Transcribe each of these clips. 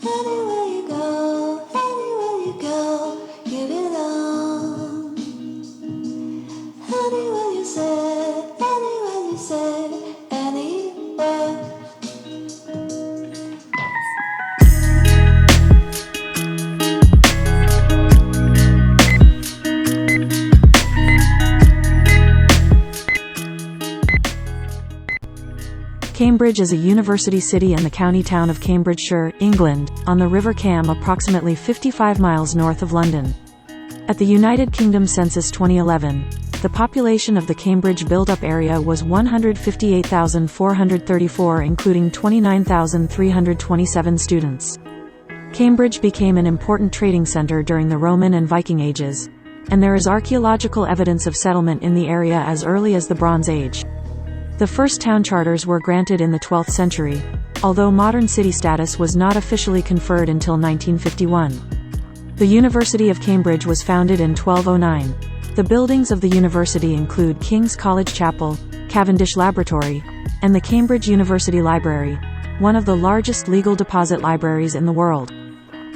Anywhere you go, you belong. Anywhere you say, anywhere. Cambridge is a university city in the county town of Cambridgeshire, England, on the River Cam, approximately 55 miles north of London. At the United Kingdom Census 2011, the population of the Cambridge build-up area was 158,434, including 29,327 students. Cambridge became an important trading center during the Roman and Viking ages, and there is archaeological evidence of settlement in the area as early as the Bronze Age. The first town charters were granted in the 12th century, although modern city status was not officially conferred until 1951. The University of Cambridge was founded in 1209. The buildings of the university include King's College Chapel, Cavendish Laboratory, and the Cambridge University Library, one of the largest legal deposit libraries in the world.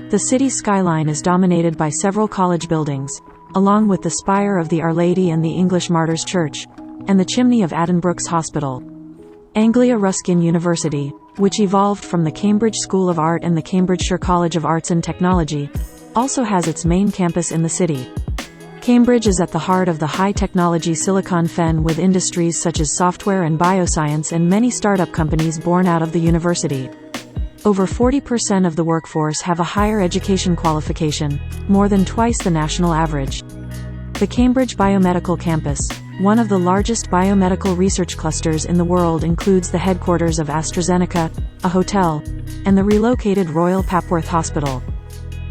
The city's skyline is dominated by several college buildings, along with the spire of the Our Lady and the English Martyrs' Church, and the chimney of Addenbrooke's Hospital. Anglia Ruskin University, which evolved from the Cambridge School of Art and the Cambridgeshire College of Arts and Technology, also has its main campus in the city. Cambridge is at the heart of the high-technology Silicon Fen, with industries such as software and bioscience and many startup companies born out of the university. Over 40% of the workforce have a higher education qualification, more than twice the national average. The Cambridge Biomedical Campus, one of the largest biomedical research clusters in the world, includes the headquarters of AstraZeneca, a hotel, and the relocated Royal Papworth Hospital.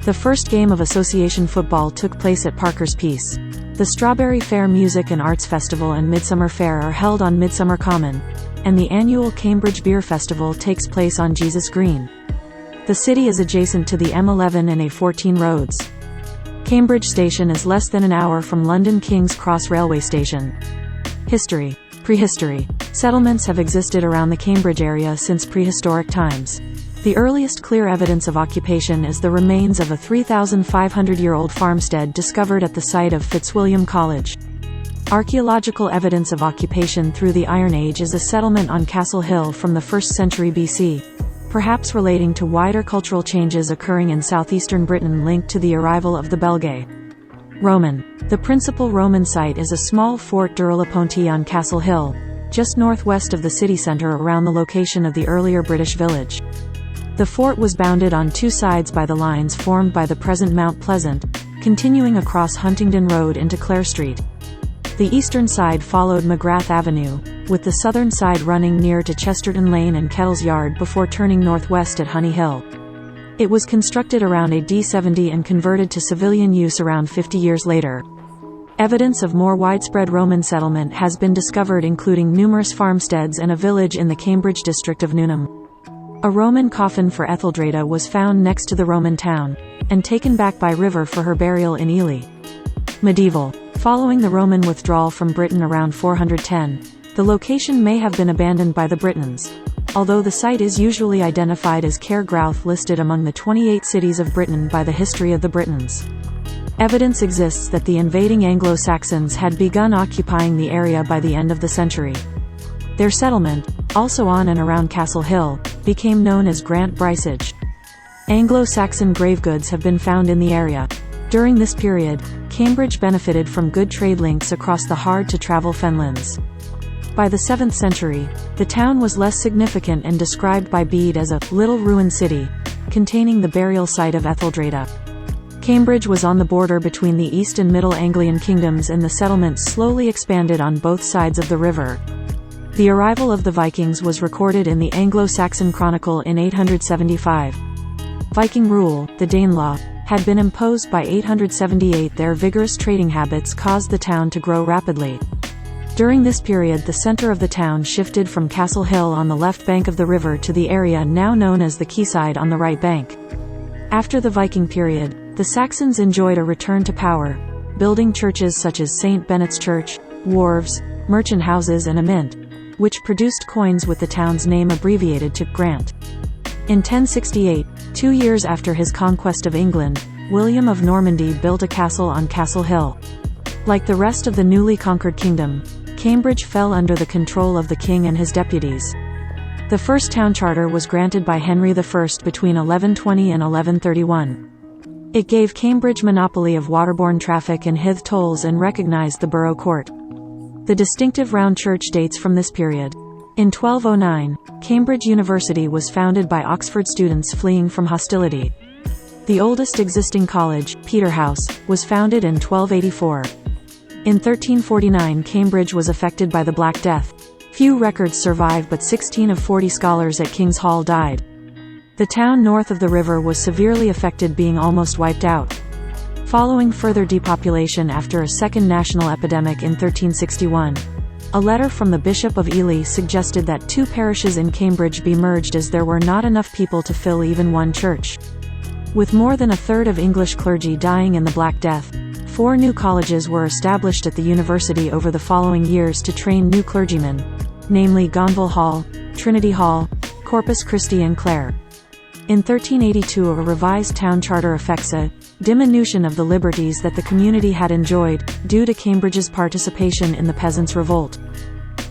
The first game of association football took place at Parker's Piece. The Strawberry Fair Music and Arts Festival and Midsummer Fair are held on Midsummer Common, and the annual Cambridge Beer Festival takes place on Jesus Green. The city is adjacent to the M11 and A14 roads. Cambridge Station is less than an hour from London King's Cross railway station. History. Prehistory. Settlements have existed around the Cambridge area since prehistoric times. The earliest clear evidence of occupation is the remains of a 3,500-year-old farmstead discovered at the site of Fitzwilliam College. Archaeological evidence of occupation through the Iron Age is a settlement on Castle Hill from the 1st century BC. Perhaps relating to wider cultural changes occurring in southeastern Britain linked to the arrival of the Belgae. Roman. The principal Roman site is a small fort Durlaponte on Castle Hill, just northwest of the city centre, around the location of the earlier British village. The fort was bounded on two sides by the lines formed by the present Mount Pleasant, continuing across Huntingdon Road into Clare Street. The eastern side followed McGrath Avenue, with the southern side running near to Chesterton Lane and Kettle's Yard before turning northwest at Honey Hill. It was constructed around AD 70 and converted to civilian use around 50 years later. Evidence of more widespread Roman settlement has been discovered, including numerous farmsteads and a village in the Cambridge district of Newnham. A Roman coffin for Etheldreda was found next to the Roman town, and taken back by river for her burial in Ely. Medieval. Following the Roman withdrawal from Britain around 410, the location may have been abandoned by the Britons, although the site is usually identified as Cairgrawth, listed among the 28 cities of Britain by the History of the Britons. Evidence exists that the invading Anglo-Saxons had begun occupying the area by the end of the century. Their settlement, also on and around Castle Hill, became known as Grant Bryceage. Anglo-Saxon gravegoods have been found in the area. During this period, Cambridge benefited from good trade links across the hard-to-travel fenlands. By the 7th century, the town was less significant and described by Bede as a little ruined city, containing the burial site of Etheldreda. Cambridge was on the border between the East and Middle Anglian kingdoms, and the settlement slowly expanded on both sides of the river. The arrival of the Vikings was recorded in the Anglo-Saxon Chronicle in 875. Viking rule, the Danelaw, had been imposed by 878. Their vigorous trading habits caused the town to grow rapidly. During this period, the center of the town shifted from Castle Hill on the left bank of the river to the area now known as the Quayside on the right bank. After the Viking period, the Saxons enjoyed a return to power, building churches such as St. Benet's Church, wharves, merchant houses and a mint, which produced coins with the town's name abbreviated to Grant. In 1068, 2 years after his conquest of England, William of Normandy built a castle on Castle Hill. Like the rest of the newly conquered kingdom, Cambridge fell under the control of the king and his deputies. The first town charter was granted by Henry I between 1120 and 1131. It gave Cambridge monopoly of waterborne traffic and Hythe tolls and recognized the borough court. The distinctive round church dates from this period. In 1209, Cambridge University was founded by Oxford students fleeing from hostility. The oldest existing college, Peterhouse, was founded in 1284. In 1349, Cambridge was affected by the Black Death. Few records survive, but 16 of 40 scholars at King's Hall died. The town north of the river was severely affected, being almost wiped out. Following further depopulation after a second national epidemic in 1361, a letter from the Bishop of Ely suggested that 2 parishes in Cambridge be merged as there were not enough people to fill even one church. With more than a third of English clergy dying in the Black Death, 4 new colleges were established at the university over the following years to train new clergymen, namely Gonville Hall, Trinity Hall, Corpus Christi and Clare. In 1382, a revised town charter effects a diminution of the liberties that the community had enjoyed, due to Cambridge's participation in the Peasants' Revolt.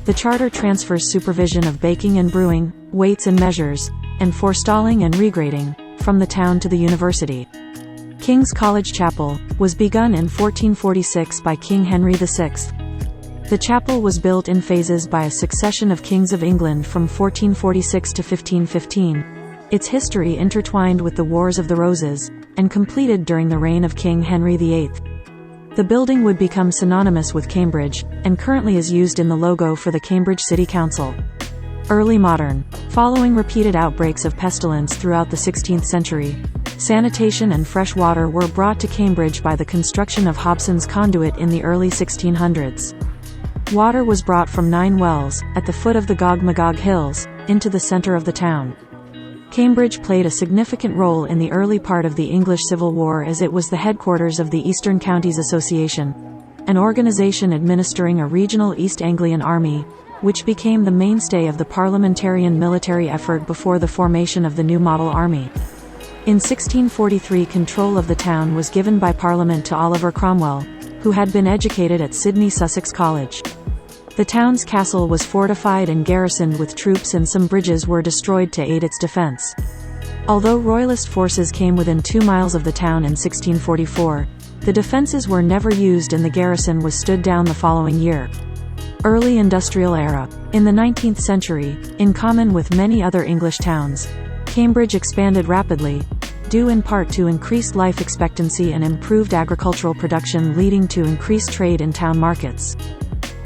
The charter transfers supervision of baking and brewing, weights and measures, and forestalling and regrading, from the town to the university. King's College Chapel was begun in 1446 by King Henry VI. The chapel was built in phases by a succession of kings of England from 1446 to 1515. Its history intertwined with the Wars of the Roses, and completed during the reign of King Henry VIII. The building would become synonymous with Cambridge, and currently is used in the logo for the Cambridge City Council. Early modern. Following repeated outbreaks of pestilence throughout the 16th century, sanitation and fresh water were brought to Cambridge by the construction of Hobson's Conduit in the early 1600s. Water was brought from 9 wells, at the foot of the Gog Magog Hills, into the center of the town. Cambridge played a significant role in the early part of the English Civil War, as it was the headquarters of the Eastern Counties Association, an organization administering a regional East Anglian army, which became the mainstay of the parliamentarian military effort before the formation of the new model army. In 1643, control of the town was given by Parliament to Oliver Cromwell, who had been educated at Sydney Sussex College. The town's castle was fortified and garrisoned with troops, and some bridges were destroyed to aid its defense. Although Royalist forces came within 2 miles of the town in 1644, the defenses were never used and the garrison was stood down the following year. Early industrial era. In the 19th century, in common with many other English towns, Cambridge expanded rapidly, due in part to increased life expectancy and improved agricultural production, leading to increased trade in town markets.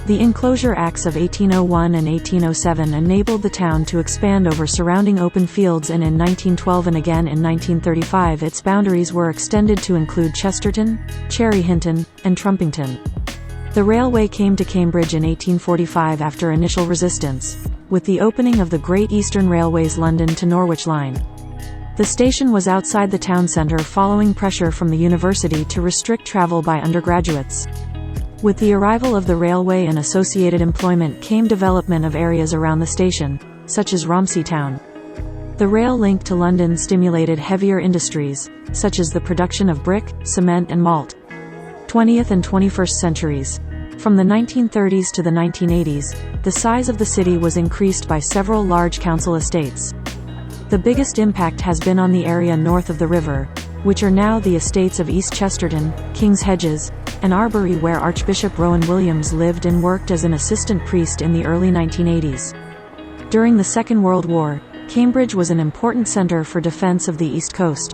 The Enclosure Acts of 1801 and 1807 enabled the town to expand over surrounding open fields, and in 1912 and again in 1935 its boundaries were extended to include Chesterton, Cherry Hinton, and Trumpington. The railway came to Cambridge in 1845 after initial resistance, with the opening of the Great Eastern Railway's London to Norwich line. The station was outside the town centre following pressure from the university to restrict travel by undergraduates. With the arrival of the railway and associated employment came development of areas around the station, such as Romsey Town. The rail link to London stimulated heavier industries, such as the production of brick, cement and malt. 20th and 21st centuries. From the 1930s to the 1980s, the size of the city was increased by several large council estates. The biggest impact has been on the area north of the river, which are now the estates of East Chesterton, King's Hedges, and Arbury, where Archbishop Rowan Williams lived and worked as an assistant priest in the early 1980s. During the Second World War, Cambridge was an important center for defense of the East Coast.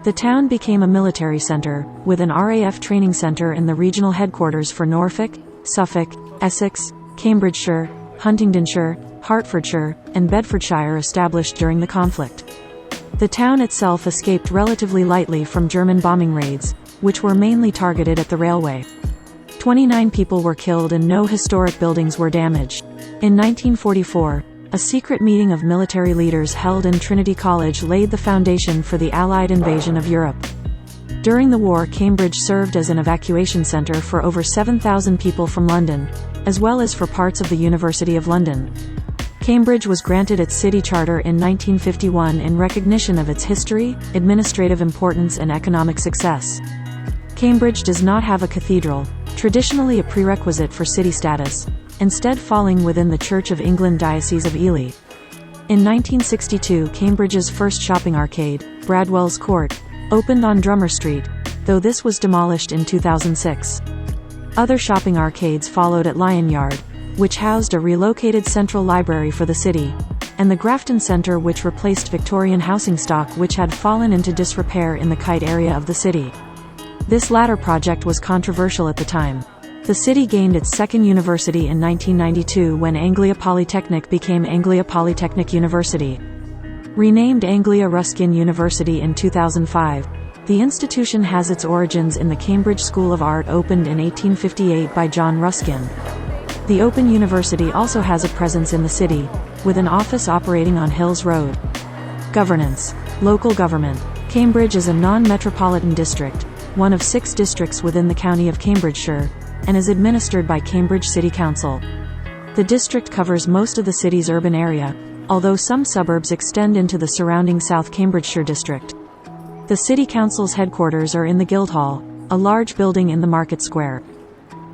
The town became a military center, with an RAF training center in the regional headquarters for Norfolk, Suffolk, Essex, Cambridgeshire, Huntingdonshire, Hertfordshire, and Bedfordshire established during the conflict. The town itself escaped relatively lightly from German bombing raids, which were mainly targeted at the railway. 29 people were killed and no historic buildings were damaged. In 1944, a secret meeting of military leaders held in Trinity College laid the foundation for the Allied invasion of Europe. During the war, Cambridge served as an evacuation centre for over 7,000 people from London, as well as for parts of the University of London. Cambridge was granted its city charter in 1951 in recognition of its history, administrative importance and economic success. Cambridge does not have a cathedral, traditionally a prerequisite for city status, instead falling within the Church of England Diocese of Ely. In 1962, Cambridge's first shopping arcade, Bradwell's Court, opened on Drummer Street, though this was demolished in 2006. Other shopping arcades followed at Lion Yard, which housed a relocated central library for the city, and the Grafton Centre, which replaced Victorian housing stock which had fallen into disrepair in the Kite area of the city. This latter project was controversial at the time. The city gained its second university in 1992 when Anglia Polytechnic became Anglia Polytechnic University. Renamed Anglia Ruskin University in 2005, the institution has its origins in the Cambridge School of Art, opened in 1858 by John Ruskin. The Open University also has a presence in the city, with an office operating on Hills Road. Governance. Local government. Cambridge is a non-metropolitan district, one of 6 districts within the county of Cambridgeshire, and is administered by Cambridge City Council. The district covers most of the city's urban area, although some suburbs extend into the surrounding South Cambridgeshire district. The City Council's headquarters are in the Guildhall, a large building in the Market Square.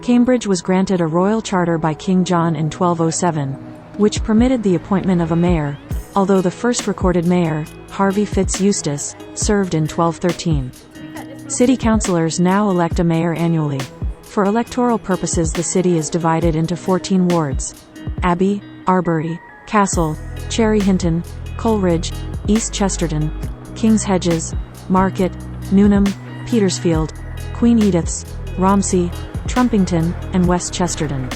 Cambridge was granted a royal charter by King John in 1207, which permitted the appointment of a mayor, although the first recorded mayor, Harvey Fitz-Eustace, served in 1213. City councillors now elect a mayor annually. For electoral purposes, the city is divided into 14 wards: Abbey, Arbury, Castle, Cherry Hinton, Coleridge, East Chesterton, King's Hedges, Market, Newnham, Petersfield, Queen Edith's, Romsey, Trumpington, and West Chesterton.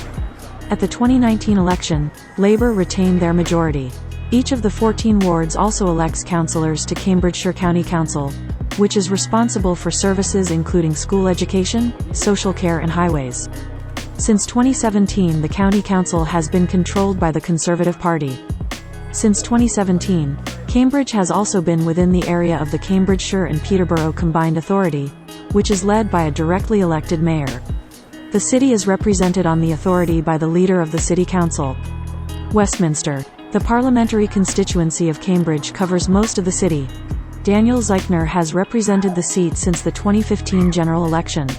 At the 2019 election, Labour retained their majority. Each of the 14 wards also elects councillors to Cambridgeshire County Council, which is responsible for services including school education, social care and highways. Since 2017, the County Council has been controlled by the Conservative Party. Since 2017, Cambridge has also been within the area of the Cambridgeshire and Peterborough Combined Authority, which is led by a directly elected mayor. The city is represented on the authority by the leader of the City Council. Westminster. The parliamentary constituency of Cambridge covers most of the city. Daniel Zeichner has represented the seat since the 2015 general election.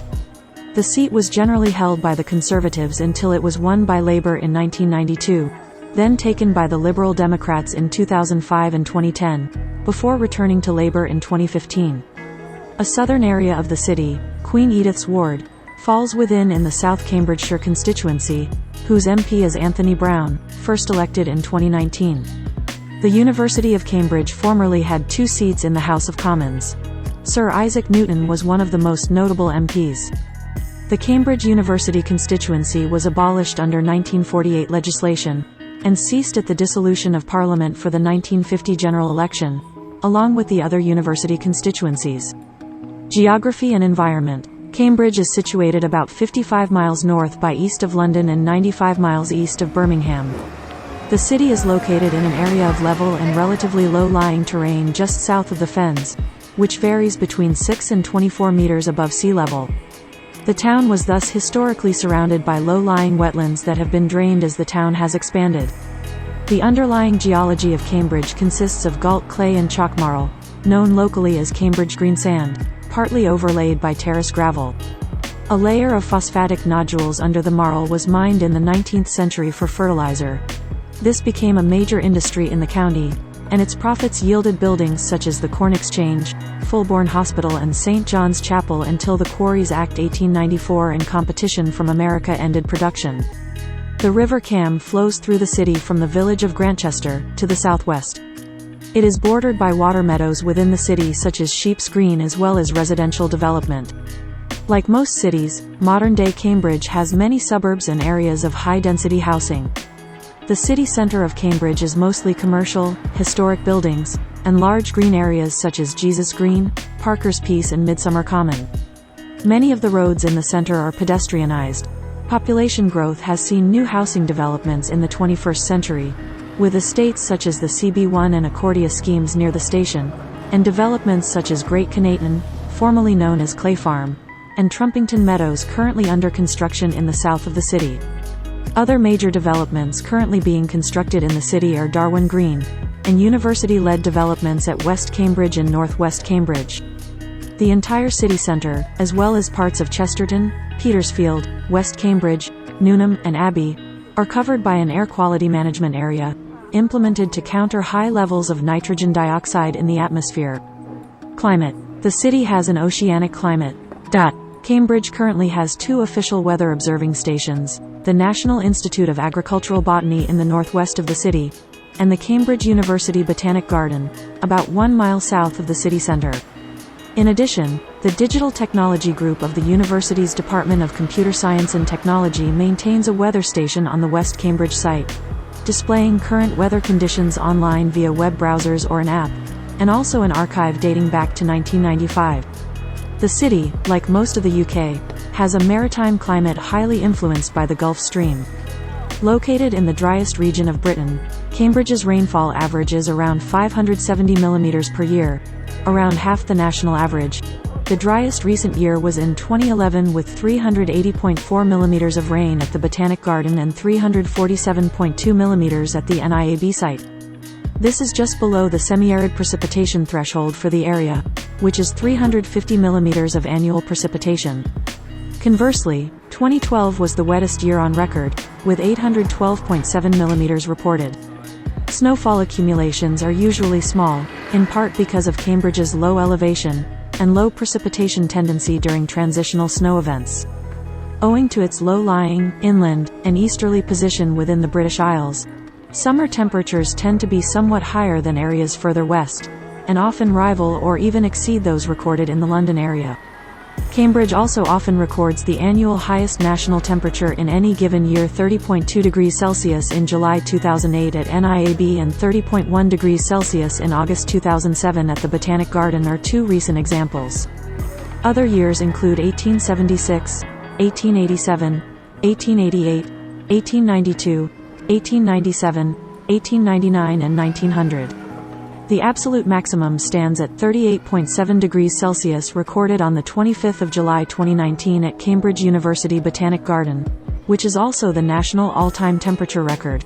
The seat was generally held by the Conservatives until it was won by Labour in 1992, then taken by the Liberal Democrats in 2005 and 2010, before returning to Labour in 2015. A southern area of the city, Queen Edith's Ward, falls within in the South Cambridgeshire constituency, whose MP is Anthony Brown, first elected in 2019. The University of Cambridge formerly had 2 seats in the House of Commons. Sir Isaac Newton was one of the most notable MPs. The Cambridge University constituency was abolished under 1948 legislation, and ceased at the dissolution of Parliament for the 1950 general election, along with the other university constituencies. Geography and environment. Cambridge is situated about 55 miles north by east of London and 95 miles east of Birmingham. The city is located in an area of level and relatively low-lying terrain just south of the Fens, which varies between 6 and 24 meters above sea level. The town was thus historically surrounded by low-lying wetlands that have been drained as the town has expanded. The underlying geology of Cambridge consists of gault clay and chalk marl, known locally as Cambridge green sand, partly overlaid by terrace gravel. A layer of phosphatic nodules under the marl was mined in the 19th century for fertilizer. This became a major industry in the county, and its profits yielded buildings such as the Corn Exchange, Fulbourn Hospital and St. John's Chapel until the Quarries Act 1894 and competition from America ended production. The River Cam flows through the city from the village of Grantchester, to the southwest. It is bordered by water meadows within the city such as Sheep's Green as well as residential development. Like most cities, modern-day Cambridge has many suburbs and areas of high-density housing. The city centre of Cambridge is mostly commercial, historic buildings, and large green areas such as Jesus Green, Parker's Piece and Midsummer Common. Many of the roads in the centre are pedestrianised. Population growth has seen new housing developments in the 21st century, with estates such as the CB1 and Accordia schemes near the station, and developments such as Great Coneyton, formerly known as Clay Farm, and Trumpington Meadows currently under construction in the south of the city. Other major developments currently being constructed in the city are Darwin Green, and university-led developments at West Cambridge and Northwest Cambridge. The entire city centre, as well as parts of Chesterton, Petersfield, West Cambridge, Newnham, and Abbey, are covered by an air quality management area, implemented to counter high levels of nitrogen dioxide in the atmosphere. Climate. The city has an oceanic climate. Cambridge currently has 2 official weather observing stations, the National Institute of Agricultural Botany in the northwest of the city, and the Cambridge University Botanic Garden, about 1 mile south of the city centre. In addition, the Digital Technology Group of the university's Department of Computer Science and Technology maintains a weather station on the West Cambridge site, displaying current weather conditions online via web browsers or an app, and also an archive dating back to 1995. The city, like most of the UK, has a maritime climate highly influenced by the Gulf Stream. Located in the driest region of Britain, Cambridge's rainfall averages around 570 mm per year, around half the national average. The driest recent year was in 2011 with 380.4 mm of rain at the Botanic Garden and 347.2 mm at the NIAB site. This is just below the semi-arid precipitation threshold for the area, which is 350 mm of annual precipitation. Conversely, 2012 was the wettest year on record, with 812.7 mm reported. Snowfall accumulations are usually small, in part because of Cambridge's low elevation and low precipitation tendency during transitional snow events. Owing to its low-lying, inland, and easterly position within the British Isles, summer temperatures tend to be somewhat higher than areas further west, and often rival or even exceed those recorded in the London area. Cambridge also often records the annual highest national temperature in any given year, 30.2 degrees Celsius in July 2008 at NIAB and 30.1 degrees Celsius in August 2007 at the Botanic Garden are 2 recent examples. Other years include 1876, 1887, 1888, 1892, 1897, 1899 and 1900. The absolute maximum stands at 38.7 degrees Celsius recorded on the 25th of July 2019 at Cambridge University Botanic Garden, which is also the national all-time temperature record.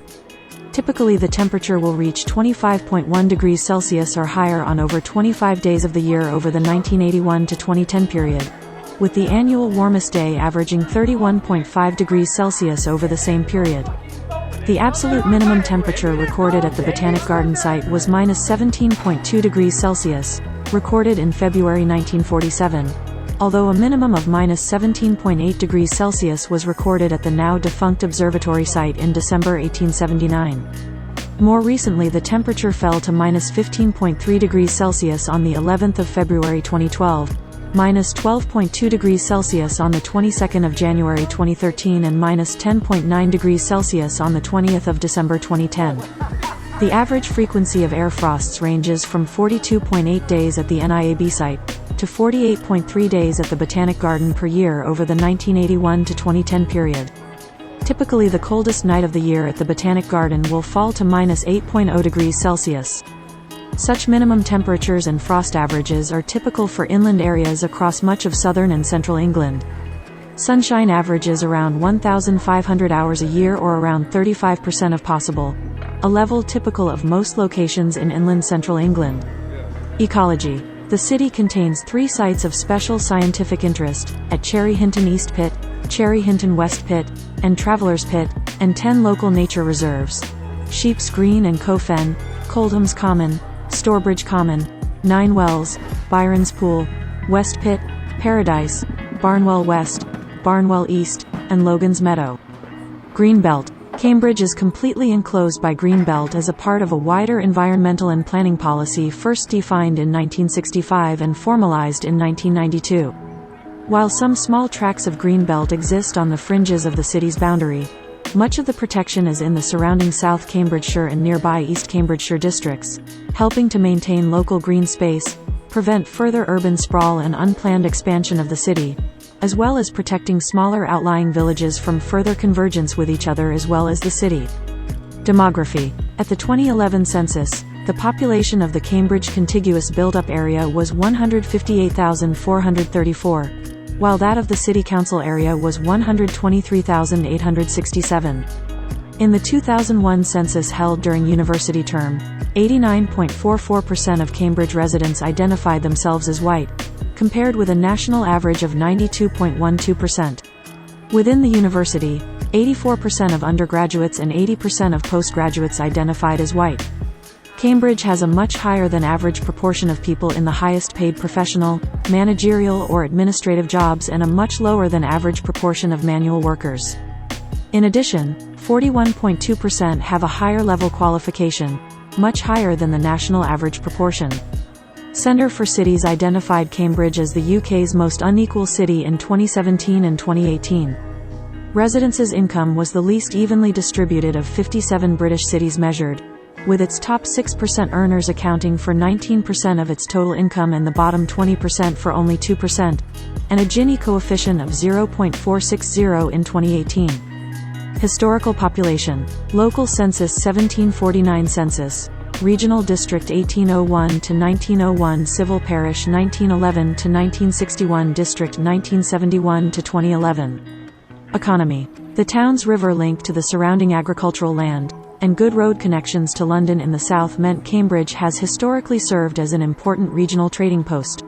Typically the temperature will reach 25.1 degrees Celsius or higher on over 25 days of the year over the 1981 to 2010 period, with the annual warmest day averaging 31.5 degrees Celsius over the same period. The absolute minimum temperature recorded at the Botanic Garden site was -17.2 degrees Celsius, recorded in February 1947, although a minimum of -17.8 degrees Celsius was recorded at the now defunct observatory site in December 1879. More recently the temperature fell to -15.3 degrees Celsius on the 11th of February 2012, -12.2 degrees Celsius on the 22nd of January 2013 and -10.9 degrees Celsius on the 20th of December 2010. The average frequency of air frosts ranges from 42.8 days at the NIAB site to 48.3 days at the Botanic Garden per year over the 1981 to 2010 period. Typically the coldest night of the year at the Botanic Garden will fall to -8.0 degrees Celsius. Such minimum temperatures and frost averages are typical for inland areas across much of southern and central England. Sunshine averages around 1,500 hours a year or around 35% of possible, a level typical of most locations in inland central England. Ecology. The city contains 3 sites of special scientific interest, at Cherry Hinton East Pit, Cherry Hinton West Pit, and Traveller's Pit, and 10 local nature reserves: Sheep's Green and Cofen, Coldham's Common, Storebridge Common, Nine Wells, Byron's Pool, West Pit, Paradise, Barnwell West, Barnwell East, and Logan's Meadow. Greenbelt. Cambridge is completely enclosed by Greenbelt as a part of a wider environmental and planning policy first defined in 1965 and formalized in 1992. While some small tracts of Greenbelt exist on the fringes of the city's boundary, much of the protection is in the surrounding South Cambridgeshire and nearby East Cambridgeshire districts, helping to maintain local green space, prevent further urban sprawl and unplanned expansion of the city, as well as protecting smaller outlying villages from further convergence with each other as well as the city. Demography. At the 2011 census, the population of the Cambridge contiguous built-up area was 158,434. while that of the city council area was 123,867. In the 2001 census held during university term, 89.44% of Cambridge residents identified themselves as white, compared with a national average of 92.12%. Within the university, 84% of undergraduates and 80% of postgraduates identified as white. Cambridge has a much higher than average proportion of people in the highest paid professional, managerial or administrative jobs and a much lower than average proportion of manual workers. In addition, 41.2% have a higher level qualification, much higher than the national average proportion. Centre for Cities identified Cambridge as the UK's most unequal city in 2017 and 2018. Residents' income was the least evenly distributed of 57 British cities measured, with its top 6% earners accounting for 19% of its total income and the bottom 20% for only 2%, and a Gini coefficient of 0.460 in 2018. Historical population. Local census 1749 census. Regional district 1801 to 1901 civil parish 1911 to 1961 district 1971 to 2011. Economy. The town's river link to the surrounding agricultural land, and good road connections to London in the south meant Cambridge has historically served as an important regional trading post.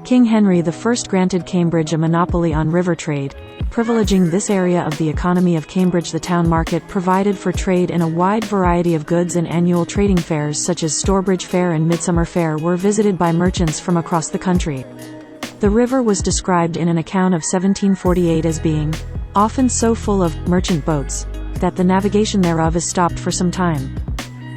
King Henry I granted Cambridge a monopoly on river trade, privileging this area of the economy of Cambridge. The town market provided for trade in a wide variety of goods, and annual trading fairs such as Stourbridge Fair and Midsummer Fair were visited by merchants from across the country. The river was described in an account of 1748 as being often so full of merchant boats that the navigation thereof is stopped for some time.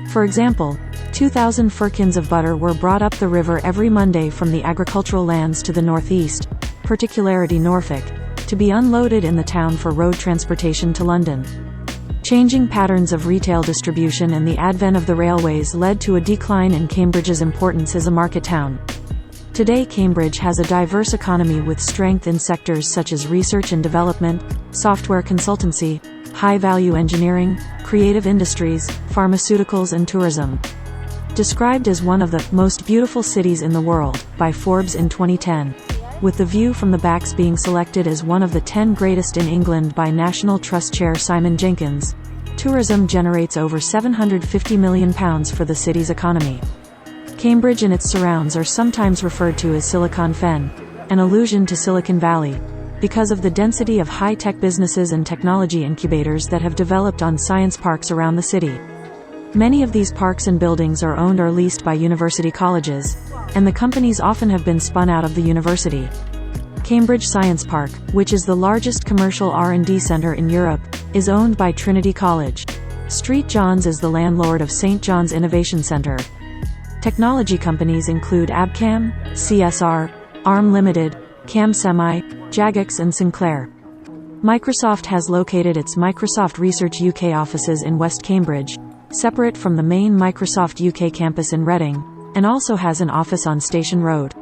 For example, 2,000 firkins of butter were brought up the river every Monday from the agricultural lands to the northeast, particularly Norfolk, to be unloaded in the town for road transportation to London. Changing patterns of retail distribution and the advent of the railways led to a decline in Cambridge's importance as a market town. Today Cambridge has a diverse economy with strength in sectors such as research and development, software consultancy, high-value engineering, creative industries, pharmaceuticals and tourism. Described as one of the most beautiful cities in the world by Forbes in 2010, with the view from the Backs being selected as one of the 10 greatest in England by National Trust Chair Simon Jenkins, tourism generates over £750 million for the city's economy. Cambridge and its surrounds are sometimes referred to as Silicon Fen, an allusion to Silicon Valley, because of the density of high-tech businesses and technology incubators that have developed on science parks around the city. Many of these parks and buildings are owned or leased by university colleges, and the companies often have been spun out of the university. Cambridge Science Park, which is the largest commercial R&D center in Europe, is owned by Trinity College. St John's is the landlord of St John's Innovation Centre. Technology companies include Abcam, CSR, ARM Limited, Cam Semi, Jagex and Sinclair. Microsoft has located its Microsoft Research UK offices in West Cambridge, separate from the main Microsoft UK campus in Reading, and also has an office on Station Road.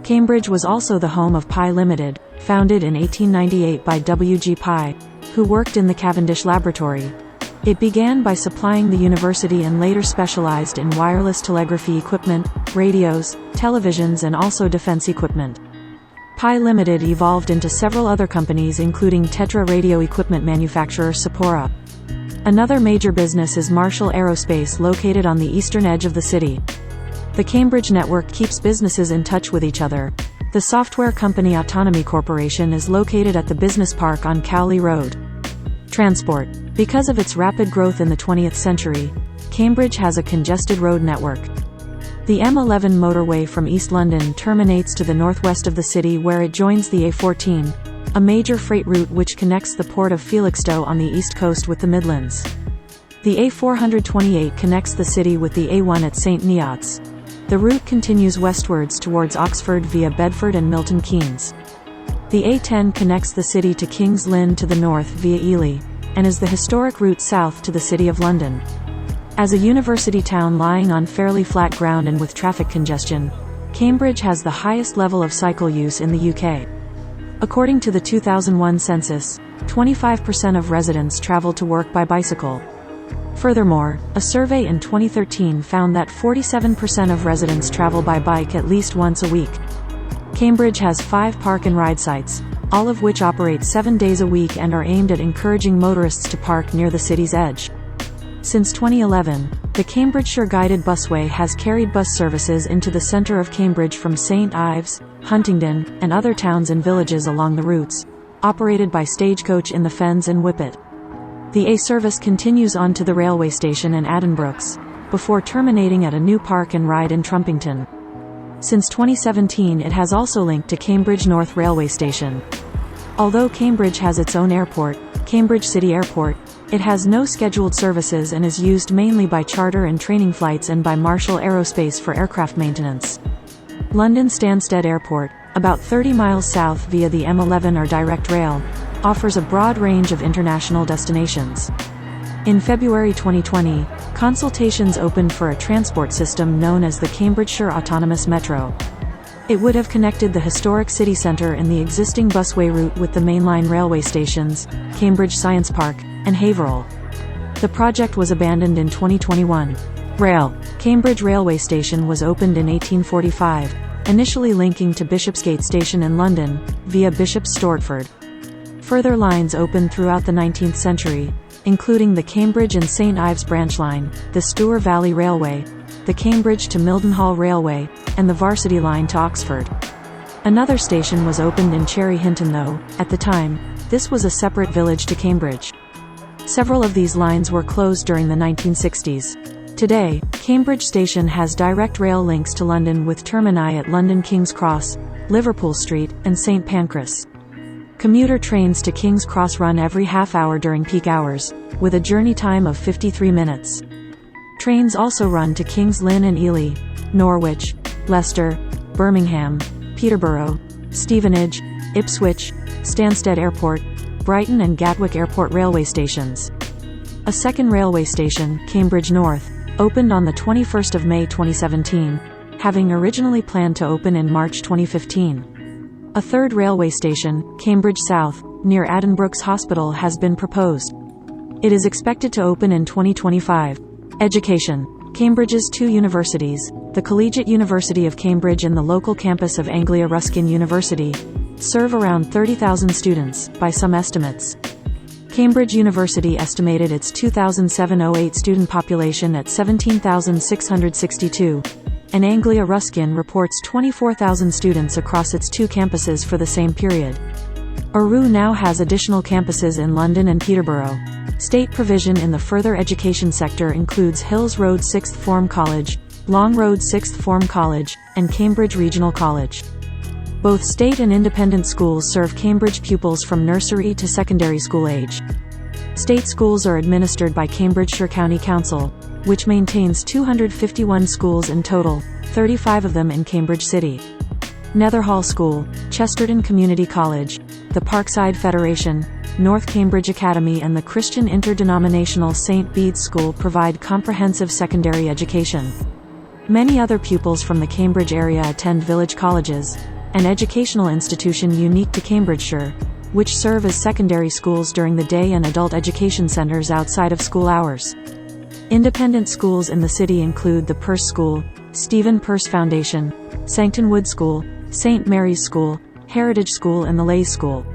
Cambridge was also the home of Pi Limited, founded in 1898 by W.G. Pi, who worked in the Cavendish Laboratory. It began by supplying the university and later specialized in wireless telegraphy equipment, radios, televisions and also defense equipment. Pi Limited evolved into several other companies including Tetra radio equipment manufacturer Sapora. Another major business is Marshall Aerospace located on the eastern edge of the city. The Cambridge network keeps businesses in touch with each other. The software company Autonomy Corporation is located at the business park on Cowley Road. Transport. Because of its rapid growth in the 20th century, Cambridge has a congested road network. The M11 motorway from East London terminates to the northwest of the city where it joins the A14, a major freight route which connects the port of Felixstowe on the east coast with the Midlands. The A428 connects the city with the A1 at St Neots. The route continues westwards towards Oxford via Bedford and Milton Keynes. The A10 connects the city to King's Lynn to the north via Ely, and is the historic route south to the City of London. As a university town lying on fairly flat ground and with traffic congestion, Cambridge has the highest level of cycle use in the UK. According to the 2001 census, 25% of residents travel to work by bicycle. Furthermore, a survey in 2013 found that 47% of residents travel by bike at least once a week. Cambridge has 5 park and ride sites, all of which operate 7 days a week and are aimed at encouraging motorists to park near the city's edge. Since 2011, the Cambridgeshire Guided Busway has carried bus services into the centre of Cambridge from St Ives, Huntingdon, and other towns and villages along the routes, operated by Stagecoach in the Fens and Whippet. The A service continues on to the railway station in Addenbrooks, before terminating at a new park and ride in Trumpington. Since 2017 it has also linked to Cambridge North Railway Station. Although Cambridge has its own airport, Cambridge City Airport, it has no scheduled services and is used mainly by charter and training flights and by Marshall Aerospace for aircraft maintenance. London Stansted Airport, about 30 miles south via the M11 or direct rail, offers a broad range of international destinations. In February 2020, consultations opened for a transport system known as the Cambridgeshire Autonomous Metro. It would have connected the historic city centre in the existing busway route with the mainline railway stations, Cambridge Science Park, and Haverhill. The project was abandoned in 2021. Rail. Cambridge Railway Station was opened in 1845, initially linking to Bishopsgate Station in London, via Bishop's Stortford. Further lines opened throughout the 19th century, including the Cambridge and St Ives branch line, the Stour Valley Railway, the Cambridge to Mildenhall Railway, and the Varsity line to Oxford. Another station was opened in Cherry Hinton though, at the time, this was a separate village to Cambridge. Several of these lines were closed during the 1960s. Today, Cambridge Station has direct rail links to London with termini at London King's Cross, Liverpool Street, and St Pancras. Commuter trains to King's Cross run every half hour during peak hours, with a journey time of 53 minutes. Trains also run to King's Lynn and Ely, Norwich, Leicester, Birmingham, Peterborough, Stevenage, Ipswich, Stansted Airport, Brighton and Gatwick Airport railway stations. A second railway station, Cambridge North, opened on the 21st of May 2017, having originally planned to open in March 2015. A third railway station, Cambridge South, near Addenbrooks Hospital has been proposed. It is expected to open in 2025. Education. Cambridge's 2 universities, the Collegiate University of Cambridge and the local campus of Anglia Ruskin University, serve around 30,000 students, by some estimates. Cambridge University estimated its 2007-08 student population at 17,662, and Anglia Ruskin reports 24,000 students across its 2 campuses for the same period. ARU now has additional campuses in London and Peterborough. State provision in the further education sector includes Hills Road Sixth Form College, Long Road Sixth Form College, and Cambridge Regional College. Both state and independent schools serve Cambridge pupils from nursery to secondary school age. State schools are administered by Cambridgeshire County Council, which maintains 251 schools in total, 35 of them in Cambridge City. Netherhall School, Chesterton Community College, the Parkside Federation, North Cambridge Academy and the Christian Interdenominational St Bede's School provide comprehensive secondary education. Many other pupils from the Cambridge area attend village colleges, an educational institution unique to Cambridgeshire, which serve as secondary schools during the day and adult education centres outside of school hours. Independent schools in the city include the Peirce School, Stephen Peirce Foundation, Sancton Wood School, St Mary's School, Heritage School and the Leys School.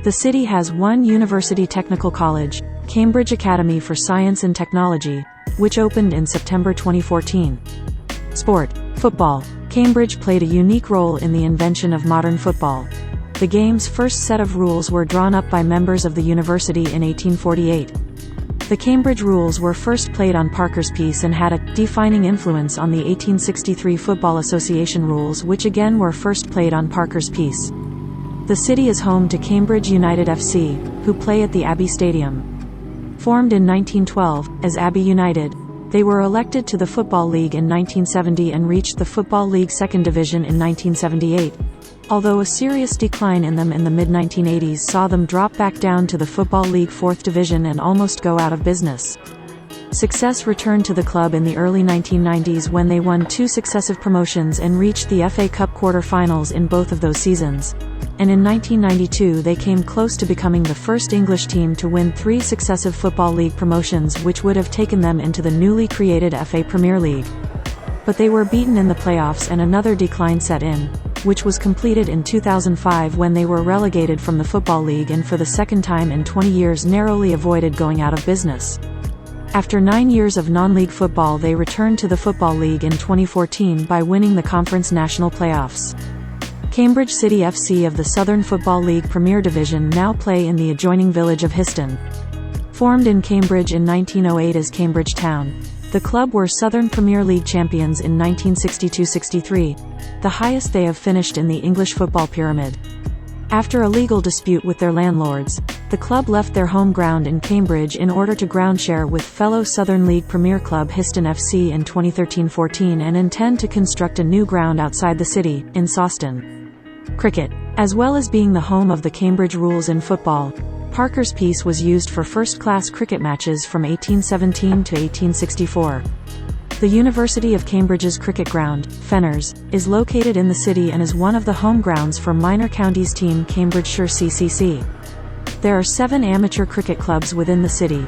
The city has 1 university technical college, Cambridge Academy for Science and Technology, which opened in September 2014. Sport. Football. Cambridge played a unique role in the invention of modern football. The game's first set of rules were drawn up by members of the university in 1848. The Cambridge rules were first played on Parker's Piece and had a defining influence on the 1863 Football Association rules, which again were first played on Parker's Piece. The city is home to Cambridge United FC, who play at the Abbey Stadium. Formed in 1912, as Abbey United, they were elected to the Football League in 1970 and reached the Football League Second Division in 1978, although a serious decline in them in the mid-1980s saw them drop back down to the Football League Fourth Division and almost go out of business. Success returned to the club in the early 1990s when they won 2 successive promotions and reached the FA Cup quarter-finals in both of those seasons, and in 1992 they came close to becoming the first English team to win 3 successive Football League promotions, which would have taken them into the newly created FA Premier League. But they were beaten in the playoffs and another decline set in. which was completed in 2005 when they were relegated from the Football League and for the second time in 20 years narrowly avoided going out of business. After 9 years of non-league football, they returned to the Football League in 2014 by winning the Conference National Playoffs. Cambridge City FC of the Southern Football League Premier Division now play in the adjoining village of Histon. Formed in Cambridge in 1908 as Cambridge Town, the club were Southern Premier League champions in 1962-63, the highest they have finished in the English football pyramid. After a legal dispute with their landlords, the club left their home ground in Cambridge in order to groundshare with fellow Southern League Premier club Histon FC in 2013-14 and intend to construct a new ground outside the city, in Sawston. Cricket. As well as being the home of the Cambridge rules in football, Parker's Piece was used for first-class cricket matches from 1817 to 1864. The University of Cambridge's cricket ground, Fenners, is located in the city and is one of the home grounds for minor counties team Cambridgeshire CCC. There are 7 amateur cricket clubs within the city: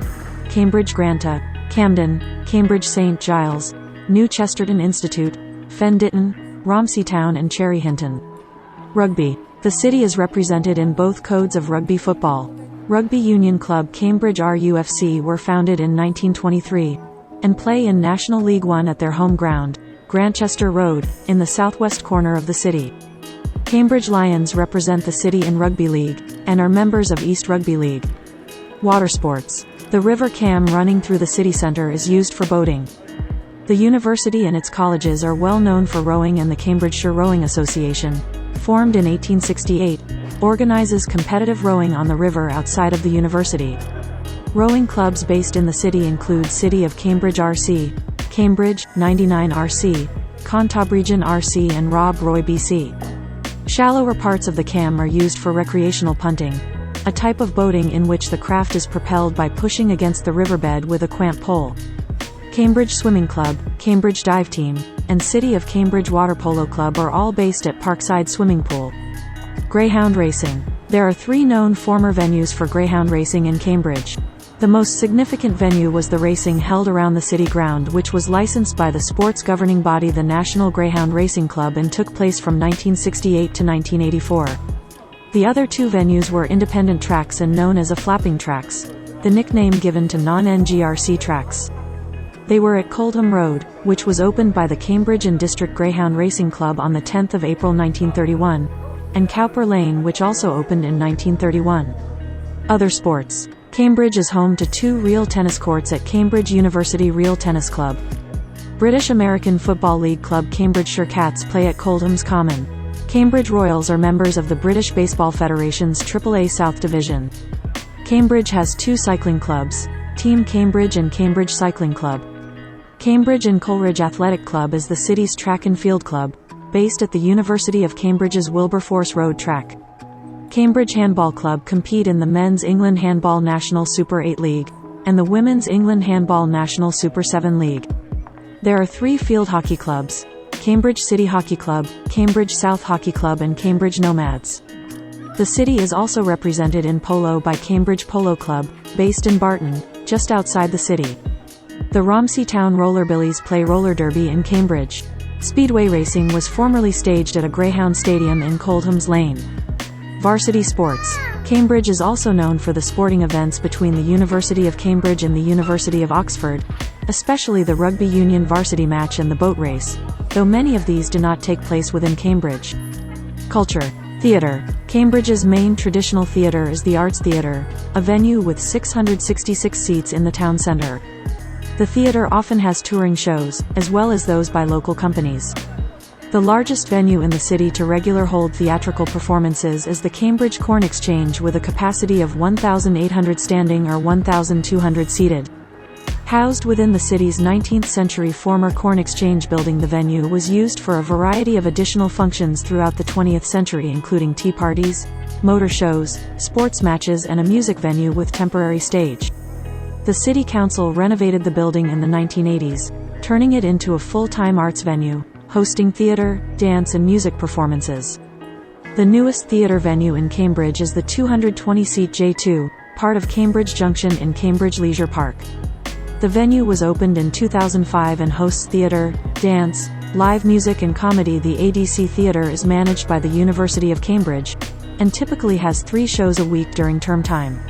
Cambridge Granta, Camden, Cambridge St Giles, New Chesterton Institute, Fen Ditton, Romsey Town and Cherry Hinton. Rugby. The city is represented in both codes of rugby football. Rugby Union Club Cambridge RUFC were founded in 1923, and play in National League One at their home ground, Grantchester Road, in the southwest corner of the city. Cambridge Lions represent the city in Rugby League, and are members of East Rugby League. Water sports. The River Cam running through the city centre is used for boating. The university and its colleges are well known for rowing, and the Cambridgeshire Rowing Association, formed in 1868, organizes competitive rowing on the river outside of the university. Rowing clubs based in the city include City of Cambridge RC, Cambridge, 99 RC, Contobregion RC and Rob Roy BC. Shallower parts of the Cam are used for recreational punting, a type of boating in which the craft is propelled by pushing against the riverbed with a quant pole. Cambridge Swimming Club, Cambridge Dive Team, and City of Cambridge Water Polo Club are all based at Parkside Swimming Pool. Greyhound racing. There are 3 known former venues for greyhound racing in Cambridge. The most significant venue was the racing held around the city ground, which was licensed by the sports governing body the National Greyhound Racing Club and took place from 1968 to 1984. The other 2 venues were independent tracks and known as a flapping tracks, the nickname given to non-NGRC tracks. They were at Coldham Road, which was opened by the Cambridge and District Greyhound Racing Club on the 10th of April 1931, and Cowper Lane, which also opened in 1931. Other sports. Cambridge is home to 2 real tennis courts at Cambridge University Real Tennis Club. British American Football League club Cambridgeshire Cats play at Coldham's Common. Cambridge Royals are members of the British Baseball Federation's AAA South Division. Cambridge has 2 cycling clubs, Team Cambridge and Cambridge Cycling Club. Cambridge and Coleridge Athletic Club is the city's track and field club, based at the University of Cambridge's Wilberforce Road track. Cambridge Handball Club compete in the Men's England Handball National Super 8 League, and the Women's England Handball National Super 7 League. There are 3 field hockey clubs: Cambridge City Hockey Club, Cambridge South Hockey Club and Cambridge Nomads. The city is also represented in polo by Cambridge Polo Club, based in Barton, just outside the city. The Romsey Town Rollerbillies play roller derby in Cambridge. Speedway racing was formerly staged at a Greyhound Stadium in Coldham's Lane. Varsity sports. Cambridge is also known for the sporting events between the University of Cambridge and the University of Oxford, especially the Rugby Union varsity match and the boat race, though many of these do not take place within Cambridge. Culture. Theatre. Cambridge's main traditional theatre is the Arts Theatre, a venue with 666 seats in the town centre. The theatre often has touring shows, as well as those by local companies. The largest venue in the city to regularly hold theatrical performances is the Cambridge Corn Exchange, with a capacity of 1,800 standing or 1,200 seated. Housed within the city's 19th-century former Corn Exchange building, the venue was used for a variety of additional functions throughout the 20th century, including tea parties, motor shows, sports matches and a music venue with temporary stage. The City Council renovated the building in the 1980s, turning it into a full-time arts venue, hosting theatre, dance and music performances. The newest theatre venue in Cambridge is the 220-seat J2, part of Cambridge Junction in Cambridge Leisure Park. The venue was opened in 2005 and hosts theatre, dance, live music and comedy. The ADC Theatre is managed by the University of Cambridge, and typically has 3 shows a week during term time.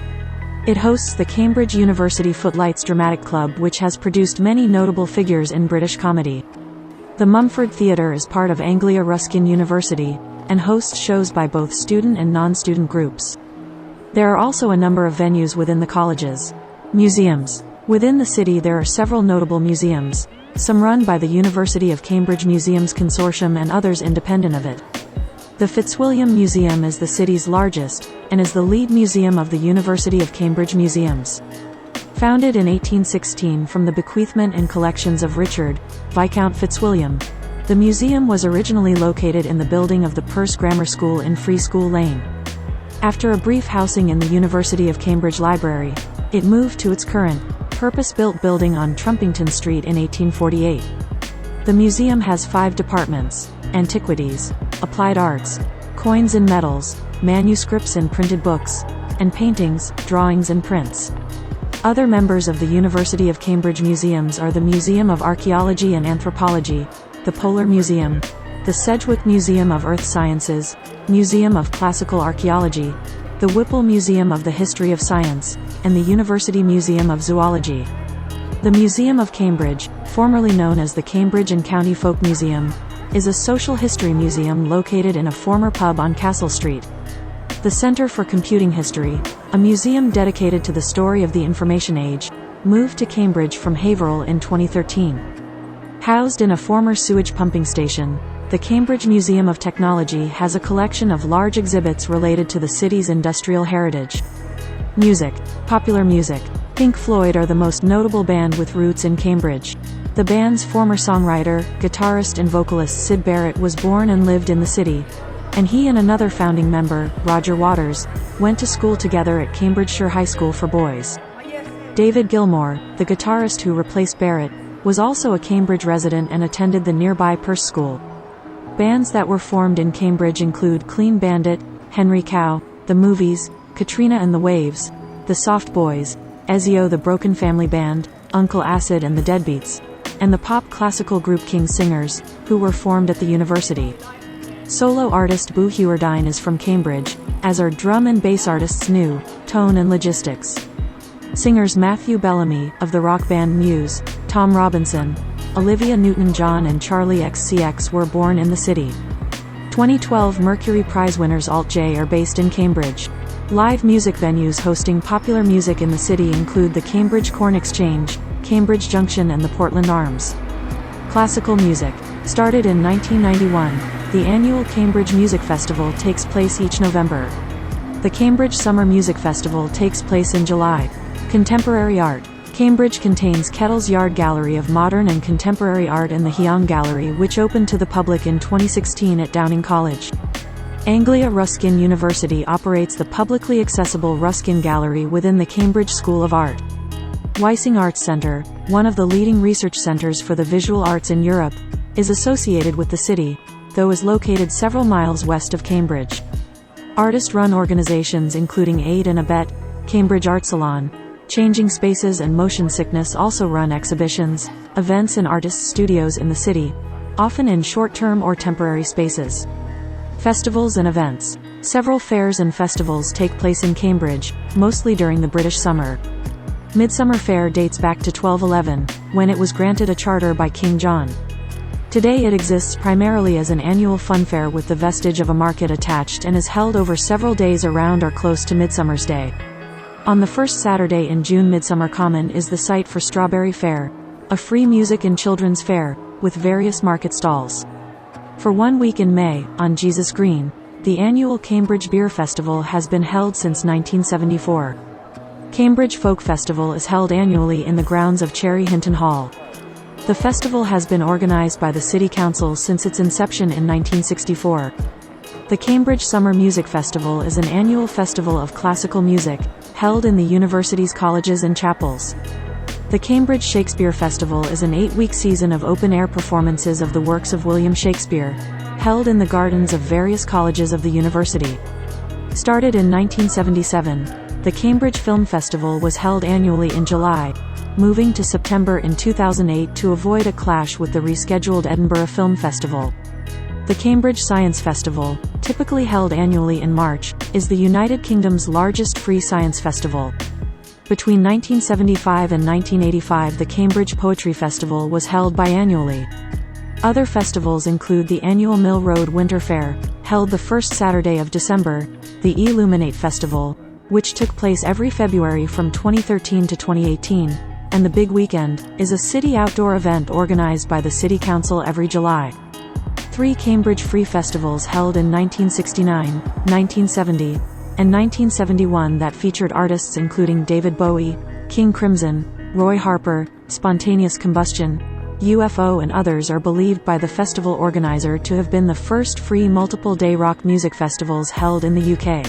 It hosts the Cambridge University Footlights Dramatic Club, which has produced many notable figures in British comedy. The Mumford Theatre is part of Anglia Ruskin University, and hosts shows by both student and non-student groups. There are also a number of venues within the colleges. Museums. Within the city there are several notable museums, some run by the University of Cambridge Museums Consortium and others independent of it. The Fitzwilliam Museum is the city's largest, and is the lead museum of the University of Cambridge Museums. Founded in 1816 from the bequeathment and collections of Richard, Viscount Fitzwilliam, the museum was originally located in the building of the Perse Grammar School in Free School Lane. After a brief housing in the University of Cambridge Library, it moved to its current, purpose-built building on Trumpington Street in 1848. The museum has 5 departments: antiquities, applied arts, coins and medals, manuscripts and printed books, and paintings, drawings and prints. Other members of the University of Cambridge Museums are the Museum of Archaeology and Anthropology, the Polar Museum, the Sedgwick Museum of Earth Sciences, Museum of Classical Archaeology, the Whipple Museum of the History of Science, and the University Museum of Zoology. The Museum of Cambridge, formerly known as the Cambridge and County Folk Museum, is a social history museum located in a former pub on Castle Street. The Centre for Computing History, a museum dedicated to the story of the Information Age, moved to Cambridge from Haverhill in 2013. Housed in a former sewage pumping station, the Cambridge Museum of Technology has a collection of large exhibits related to the city's industrial heritage. Music. Popular music. Pink Floyd are the most notable band with roots in Cambridge. The band's former songwriter, guitarist and vocalist Syd Barrett was born and lived in the city, and he and another founding member, Roger Waters, went to school together at Cambridgeshire High School for Boys. David Gilmour, the guitarist who replaced Barrett, was also a Cambridge resident and attended the nearby Perse School. Bands that were formed in Cambridge include Clean Bandit, Henry Cow, The Movies, Katrina and the Waves, The Soft Boys, Ezio the Broken Family Band, Uncle Acid and the Deadbeats, and the pop classical group King Singers, who were formed at the university. Solo artist Boo Hewerdine is from Cambridge, as are drum and bass artists New, Tone and Logistics. Singers Matthew Bellamy, of the rock band Muse, Tom Robinson, Olivia Newton-John and Charlie XCX were born in the city. 2012 Mercury Prize winners Alt J are based in Cambridge. Live music venues hosting popular music in the city include the Cambridge Corn Exchange, Cambridge Junction and the Portland Arms. Classical music. Started in 1991, the annual Cambridge Music Festival takes place each November. The Cambridge Summer Music Festival takes place in July. Contemporary art. Cambridge contains Kettle's Yard Gallery of Modern and Contemporary Art and the Hyang Gallery, which opened to the public in 2016 at Downing College. Anglia Ruskin University operates the publicly accessible Ruskin Gallery within the Cambridge School of Art. Wysing Arts Centre, one of the leading research centres for the visual arts in Europe, is associated with the city, though is located several miles west of Cambridge. Artist-run organisations including Aid and Abet, Cambridge Art Salon, Changing Spaces and Motion Sickness also run exhibitions, events and artists' studios in the city, often in short-term or temporary spaces. Festivals and events. Several fairs and festivals take place in Cambridge, mostly during the British summer. Midsummer Fair dates back to 1211, when it was granted a charter by King John. Today it exists primarily as an annual funfair with the vestige of a market attached and is held over several days around or close to Midsummer's Day. On the first Saturday in June, Midsummer Common is the site for Strawberry Fair, a free music and children's fair, with various market stalls. For 1 week in May, on Jesus Green, the annual Cambridge Beer Festival has been held since 1974. Cambridge Folk Festival is held annually in the grounds of Cherry Hinton Hall. The festival has been organised by the City Council since its inception in 1964. The Cambridge Summer Music Festival is an annual festival of classical music, held in the university's colleges and chapels. The Cambridge Shakespeare Festival is an 8-week season of open-air performances of the works of William Shakespeare, held in the gardens of various colleges of the university. Started in 1977, the Cambridge Film Festival was held annually in July, moving to September in 2008 to avoid a clash with the rescheduled Edinburgh Film Festival. The Cambridge Science Festival, typically held annually in March, is the United Kingdom's largest free science festival. Between 1975 and 1985, the Cambridge Poetry Festival was held biannually. Other festivals include the annual Mill Road Winter Fair, held the first Saturday of December, the Illuminate Festival, which took place every February from 2013 to 2018, and the Big Weekend, is a city outdoor event organized by the City Council every July. 3 Cambridge Free Festivals held in 1969, 1970, and 1971 that featured artists including David Bowie, King Crimson, Roy Harper, Spontaneous Combustion, UFO and others are believed by the festival organizer to have been the first free multiple-day rock music festivals held in the UK.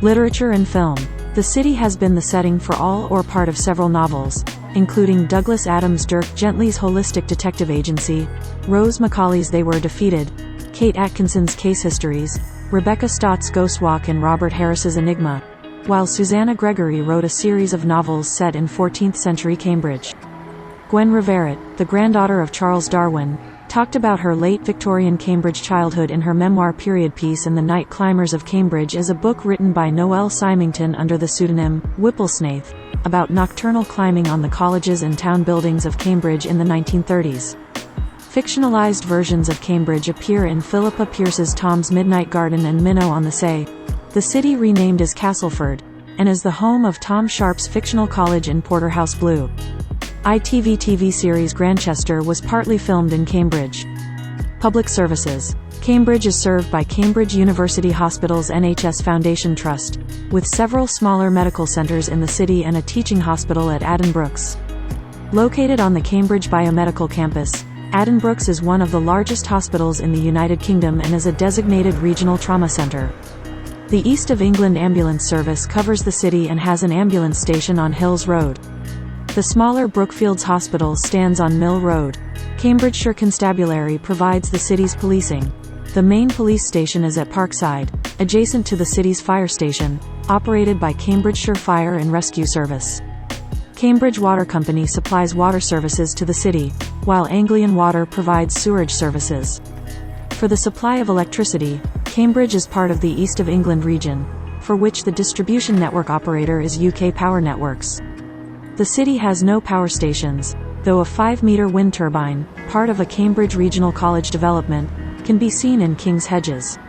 Literature and film. The city has been the setting for all or part of several novels, including Douglas Adams' Dirk Gently's Holistic Detective Agency, Rose Macaulay's They Were Defeated, Kate Atkinson's Case Histories, Rebecca Stott's Ghostwalk and Robert Harris's Enigma, while Susanna Gregory wrote a series of novels set in 14th-century Cambridge. Gwen Reveret, the granddaughter of Charles Darwin, talked about her late Victorian Cambridge childhood in her memoir period piece In the Night Climbers of Cambridge as a book written by Noel Symington under the pseudonym Whipplesnaith, about nocturnal climbing on the colleges and town buildings of Cambridge in the 1930s. Fictionalized versions of Cambridge appear in Philippa Pierce's Tom's Midnight Garden and Minnow on the Say, the city renamed as Castleford, and is the home of Tom Sharp's fictional college in Porterhouse Blue. ITV TV series Grantchester was partly filmed in Cambridge. Public services. Cambridge is served by Cambridge University Hospitals NHS Foundation Trust, with several smaller medical centres in the city and a teaching hospital at Addenbrooke's. Located on the Cambridge Biomedical Campus, Addenbrooke's is one of the largest hospitals in the United Kingdom and is a designated regional trauma centre. The East of England Ambulance Service covers the city and has an ambulance station on Hills Road. The smaller Brookfields Hospital stands on Mill Road. Cambridgeshire Constabulary provides the city's policing. The main police station is at Parkside, adjacent to the city's fire station, operated by Cambridgeshire Fire and Rescue Service. Cambridge Water Company supplies water services to the city, while Anglian Water provides sewerage services. For the supply of electricity, Cambridge is part of the East of England region, for which the distribution network operator is UK Power Networks. The city has no power stations, though a 5-metre wind turbine, part of a Cambridge Regional College development, can be seen in King's Hedges.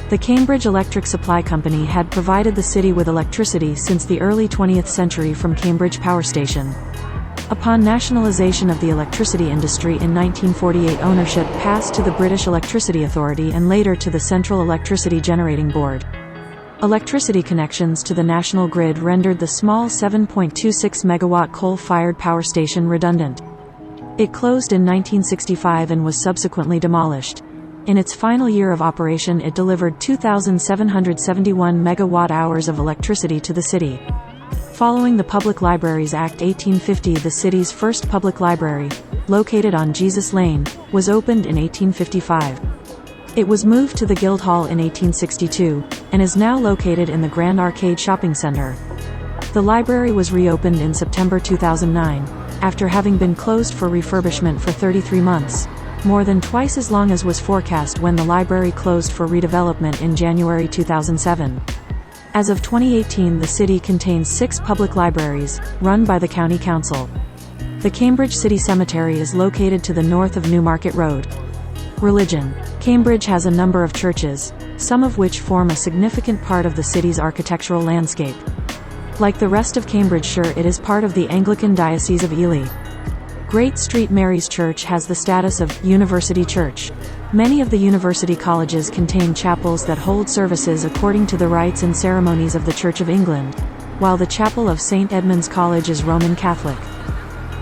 The Cambridge Electric Supply Company had provided the city with electricity since the early 20th century from Cambridge Power Station. Upon nationalisation of the electricity industry in 1948, ownership passed to the British Electricity Authority and later to the Central Electricity Generating Board. Electricity connections to the national grid rendered the small 7.26 megawatt coal-fired power station redundant. It closed in 1965 and was subsequently demolished. In its final year of operation, it delivered 2,771 megawatt-hours of electricity to the city. Following the Public Libraries Act 1850, the city's first public library, located on Jesus Lane, was opened in 1855. It was moved to the Guildhall in 1862, and is now located in the Grand Arcade Shopping Centre. The library was reopened in September 2009, after having been closed for refurbishment for 33 months, more than twice as long as was forecast when the library closed for redevelopment in January 2007. As of 2018, the city contains 6 public libraries, run by the County Council. The Cambridge City Cemetery is located to the north of Newmarket Road. Religion. Cambridge has a number of churches, some of which form a significant part of the city's architectural landscape. Like the rest of Cambridgeshire, it is part of the Anglican Diocese of Ely. Great St Mary's Church has the status of University Church. Many of the university colleges contain chapels that hold services according to the rites and ceremonies of the Church of England, while the chapel of St Edmund's College is Roman Catholic.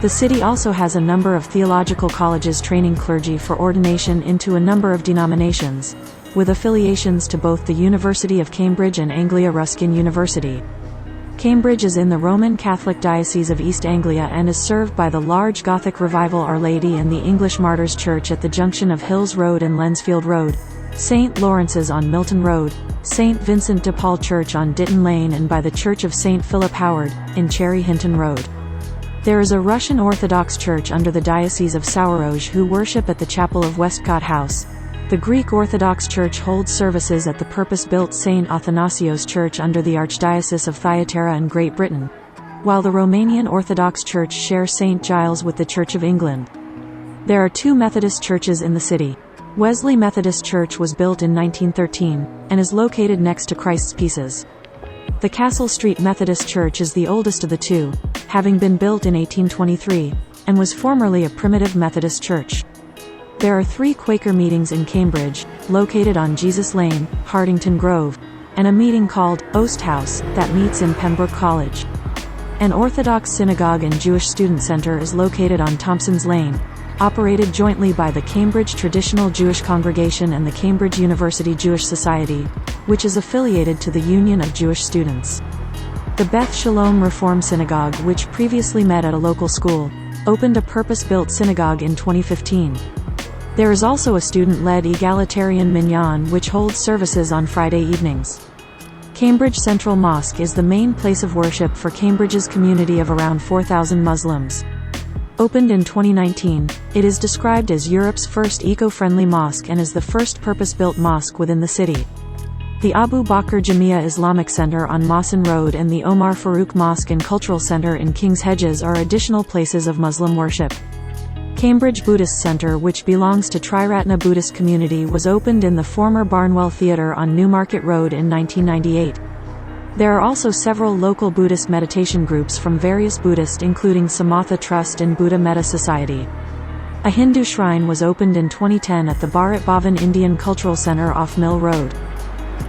The city also has a number of theological colleges training clergy for ordination into a number of denominations, with affiliations to both the University of Cambridge and Anglia Ruskin University. Cambridge is in the Roman Catholic Diocese of East Anglia and is served by the large Gothic Revival Our Lady and the English Martyrs Church at the junction of Hills Road and Lensfield Road, St. Lawrence's on Milton Road, St. Vincent de Paul Church on Ditton Lane, and by the Church of St. Philip Howard, in Cherry Hinton Road. There is a Russian Orthodox Church under the Diocese of Sawarozh who worship at the Chapel of Westcott House. The Greek Orthodox Church holds services at the purpose-built St. Athanasios Church under the Archdiocese of Thyatira in Great Britain, while the Romanian Orthodox Church shares St. Giles with the Church of England. There are two Methodist churches in the city. Wesley Methodist Church was built in 1913, and is located next to Christ's Pieces. The Castle Street Methodist Church is the oldest of the two, having been built in 1823, and was formerly a primitive Methodist church. There are 3 Quaker meetings in Cambridge, located on Jesus Lane, Hartington Grove, and a meeting called Oast House that meets in Pembroke College. An Orthodox synagogue and Jewish student center is located on Thompson's Lane, operated jointly by the Cambridge Traditional Jewish Congregation and the Cambridge University Jewish Society, which is affiliated to the Union of Jewish Students. The Beth Shalom Reform Synagogue, which previously met at a local school, opened a purpose-built synagogue in 2015. There is also a student-led egalitarian minyan which holds services on Friday evenings. Cambridge Central Mosque is the main place of worship for Cambridge's community of around 4,000 Muslims. Opened in 2019, it is described as Europe's first eco-friendly mosque and is the first purpose-built mosque within the city. The Abu Bakr Jamia Islamic Center on Mawson Road and the Omar Farouk Mosque and Cultural Center in King's Hedges are additional places of Muslim worship. Cambridge Buddhist Center, which belongs to Triratna Buddhist community, was opened in the former Barnwell Theatre on Newmarket Road in 1998. There are also several local Buddhist meditation groups from various Buddhist including Samatha Trust and Buddha Metta Society. A Hindu shrine was opened in 2010 at the Bharat Bhavan Indian Cultural Center off Mill Road.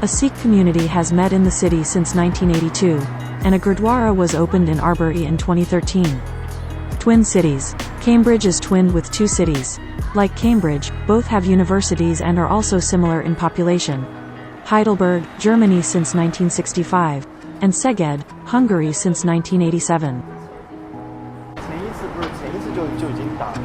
A Sikh community has met in the city since 1982, and a Gurdwara was opened in Arbury in 2013. Twin cities. Cambridge is twinned with 2 cities. Like Cambridge, both have universities and are also similar in population. Heidelberg, Germany since 1965, and Szeged, Hungary since 1987. 前一次就已经打了